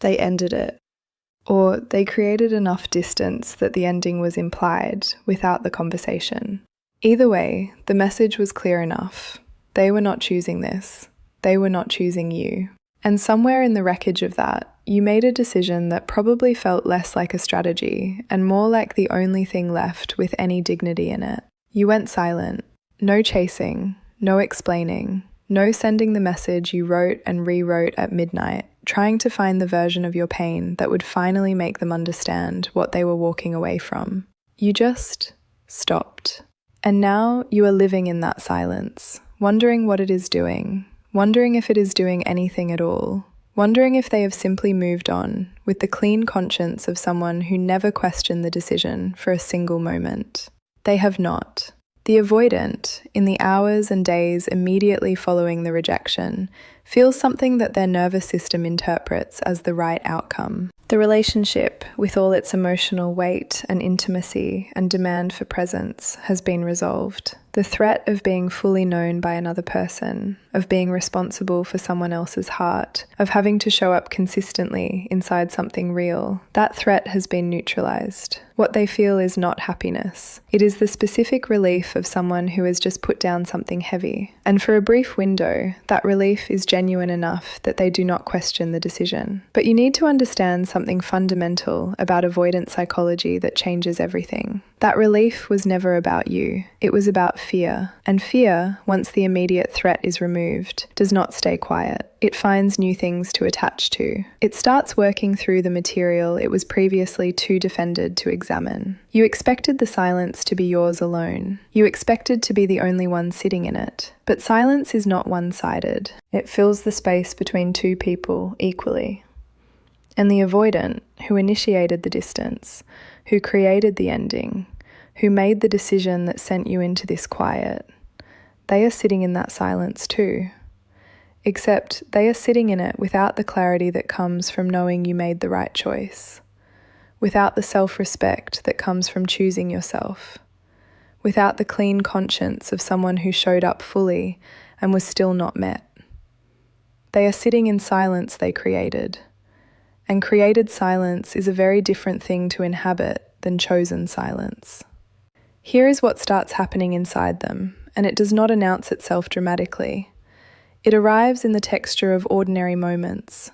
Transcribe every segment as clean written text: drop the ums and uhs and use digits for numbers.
They ended it. Or they created enough distance that the ending was implied without the conversation. Either way, the message was clear enough. They were not choosing this. They were not choosing you. And somewhere in the wreckage of that, you made a decision that probably felt less like a strategy and more like the only thing left with any dignity in it. You went silent. No chasing, no explaining, no sending the message you wrote and rewrote at midnight, trying to find the version of your pain that would finally make them understand what they were walking away from. You just stopped. And now you are living in that silence, wondering what it is doing, wondering if it is doing anything at all, wondering if they have simply moved on with the clean conscience of someone who never questioned the decision for a single moment. They have not. The avoidant, in the hours and days immediately following the rejection, feels something that their nervous system interprets as the right outcome. The relationship, with all its emotional weight and intimacy and demand for presence, has been resolved. The threat of being fully known by another person, of being responsible for someone else's heart, of having to show up consistently inside something real, that threat has been neutralized. What they feel is not happiness. It is the specific relief of someone who has just put down something heavy. And for a brief window, that relief is genuine enough that they do not question the decision. But you need to understand something fundamental about avoidant psychology that changes everything. That relief was never about you. It was about fear. And fear, once the immediate threat is removed, does not stay quiet. It finds new things to attach to. It starts working through the material it was previously too defended to examine. You expected the silence to be yours alone. You expected to be the only one sitting in it. But silence is not one-sided. It fills the space between two people equally. And the avoidant, who initiated the distance, who created the ending, who made the decision that sent you into this quiet, they are sitting in that silence too. Except they are sitting in it without the clarity that comes from knowing you made the right choice, without the self-respect that comes from choosing yourself, without the clean conscience of someone who showed up fully and was still not met. They are sitting in silence they created. And created silence is a very different thing to inhabit than chosen silence. Here is what starts happening inside them, and it does not announce itself dramatically. It arrives in the texture of ordinary moments.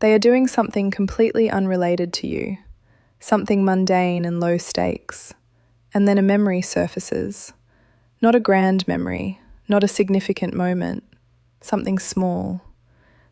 They are doing something completely unrelated to you, something mundane and low stakes, and then a memory surfaces. Not a grand memory, not a significant moment, something small.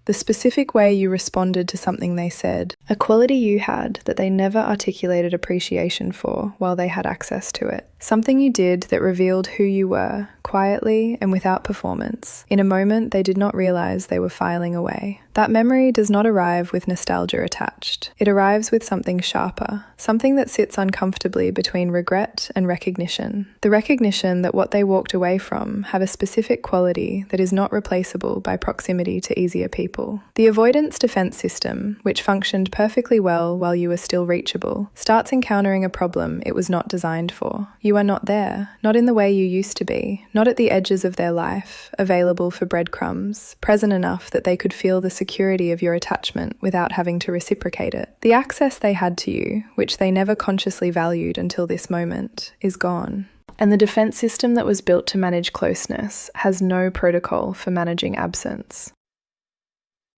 The specific way you responded to something they said, a quality you had that they never articulated appreciation for while they had access to it. Something you did that revealed who you were, quietly and without performance, in a moment they did not realize they were filing away. That memory does not arrive with nostalgia attached. It arrives with something sharper, something that sits uncomfortably between regret and recognition. The recognition that what they walked away from had a specific quality that is not replaceable by proximity to easier people. The avoidance defense system, which functioned perfectly well while you were still reachable, starts encountering a problem it was not designed for. You are not there, not in the way you used to be, not at the edges of their life, available for breadcrumbs, present enough that they could feel the security of your attachment without having to reciprocate it. The access they had to you, which they never consciously valued until this moment, is gone. And the defense system that was built to manage closeness has no protocol for managing absence.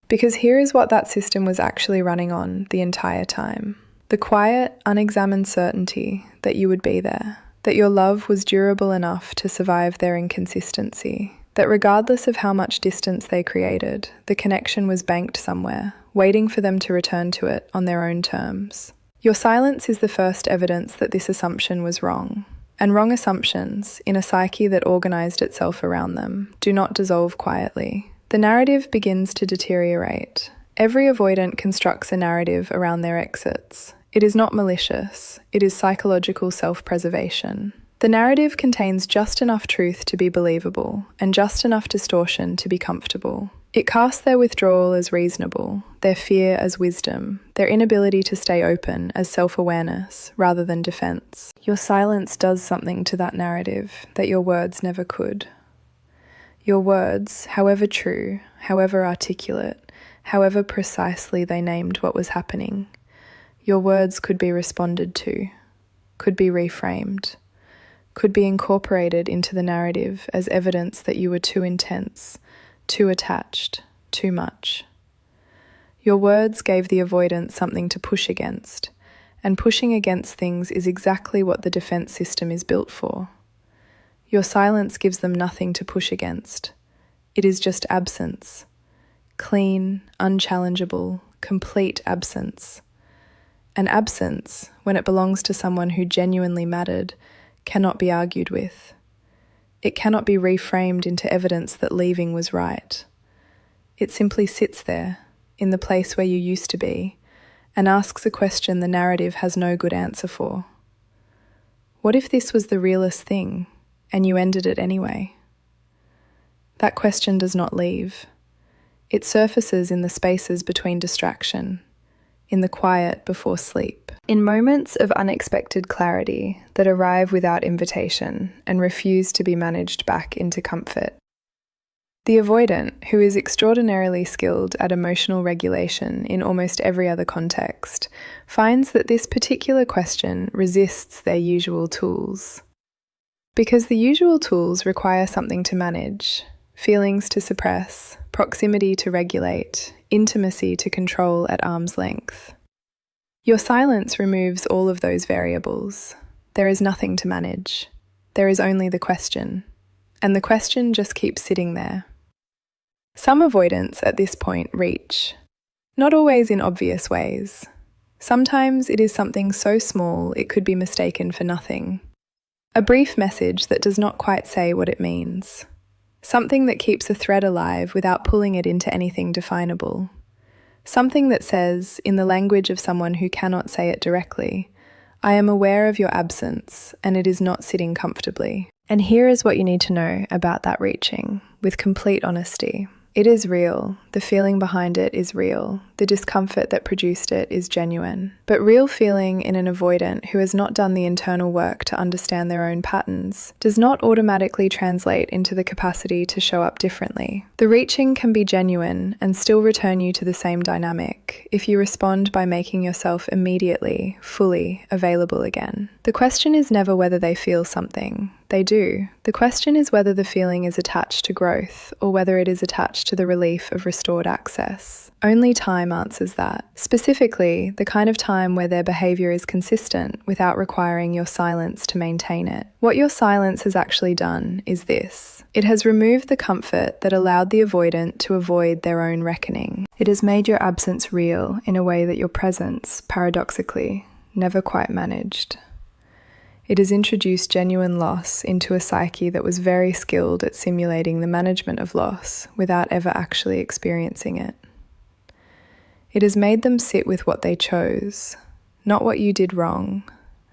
Because here is what that system was actually running on the entire time. The quiet, unexamined certainty that you would be there, that your love was durable enough to survive their inconsistency, that regardless of how much distance they created, the connection was banked somewhere, waiting for them to return to it on their own terms. Your silence is the first evidence that this assumption was wrong. And wrong assumptions, in a psyche that organized itself around them, do not dissolve quietly. The narrative begins to deteriorate. Every avoidant constructs a narrative around their exits. It is not malicious, it is psychological self-preservation. The narrative contains just enough truth to be believable, and just enough distortion to be comfortable. It casts their withdrawal as reasonable, their fear as wisdom, their inability to stay open as self-awareness rather than defense. Your silence does something to that narrative that your words never could. Your words, however true, however articulate, however precisely they named what was happening. Your words could be responded to, could be reframed, could be incorporated into the narrative as evidence that you were too intense, too attached, too much. Your words gave the avoidant something to push against, and pushing against things is exactly what the defense system is built for. Your silence gives them nothing to push against. It is just absence. Clean, unchallengeable, complete absence. An absence, when it belongs to someone who genuinely mattered, cannot be argued with. It cannot be reframed into evidence that leaving was right. It simply sits there, in the place where you used to be, and asks a question the narrative has no good answer for. What if this was the realest thing, and you ended it anyway? That question does not leave. It surfaces in the spaces between distraction, in the quiet before sleep, in moments of unexpected clarity that arrive without invitation and refuse to be managed back into comfort. The avoidant, who is extraordinarily skilled at emotional regulation in almost every other context, finds that this particular question resists their usual tools. Because the usual tools require something to manage, feelings to suppress, proximity to regulate, intimacy to control at arm's length. Your silence removes all of those variables. There is nothing to manage. There is only the question. And the question just keeps sitting there. Some avoidants at this point reach. Not always in obvious ways. Sometimes it is something so small it could be mistaken for nothing. A brief message that does not quite say what it means. Something that keeps a thread alive without pulling it into anything definable. Something that says, in the language of someone who cannot say it directly, I am aware of your absence, and it is not sitting comfortably. And here is what you need to know about that reaching, with complete honesty. It is real. The feeling behind it is real. The discomfort that produced it is genuine. But real feeling in an avoidant who has not done the internal work to understand their own patterns does not automatically translate into the capacity to show up differently. The reaching can be genuine and still return you to the same dynamic if you respond by making yourself immediately, fully available again. The question is never whether they feel something. They do. The question is whether the feeling is attached to growth or whether it is attached to the relief of restored access. Only time answers that. Specifically, the kind of time where their behaviour is consistent without requiring your silence to maintain it. What your silence has actually done is this. It has removed the comfort that allowed the avoidant to avoid their own reckoning. It has made your absence real in a way that your presence, paradoxically, never quite managed. It has introduced genuine loss into a psyche that was very skilled at simulating the management of loss without ever actually experiencing it. It has made them sit with what they chose, not what you did wrong,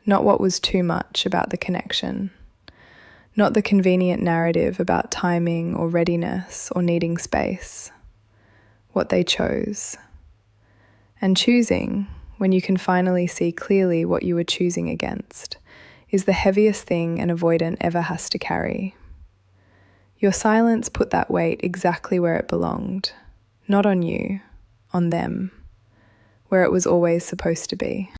not what was too much about the connection, not the convenient narrative about timing or readiness or needing space, what they chose. And choosing, when you can finally see clearly what you were choosing against, is the heaviest thing an avoidant ever has to carry. Your silence put that weight exactly where it belonged, not on you, on them, where it was always supposed to be.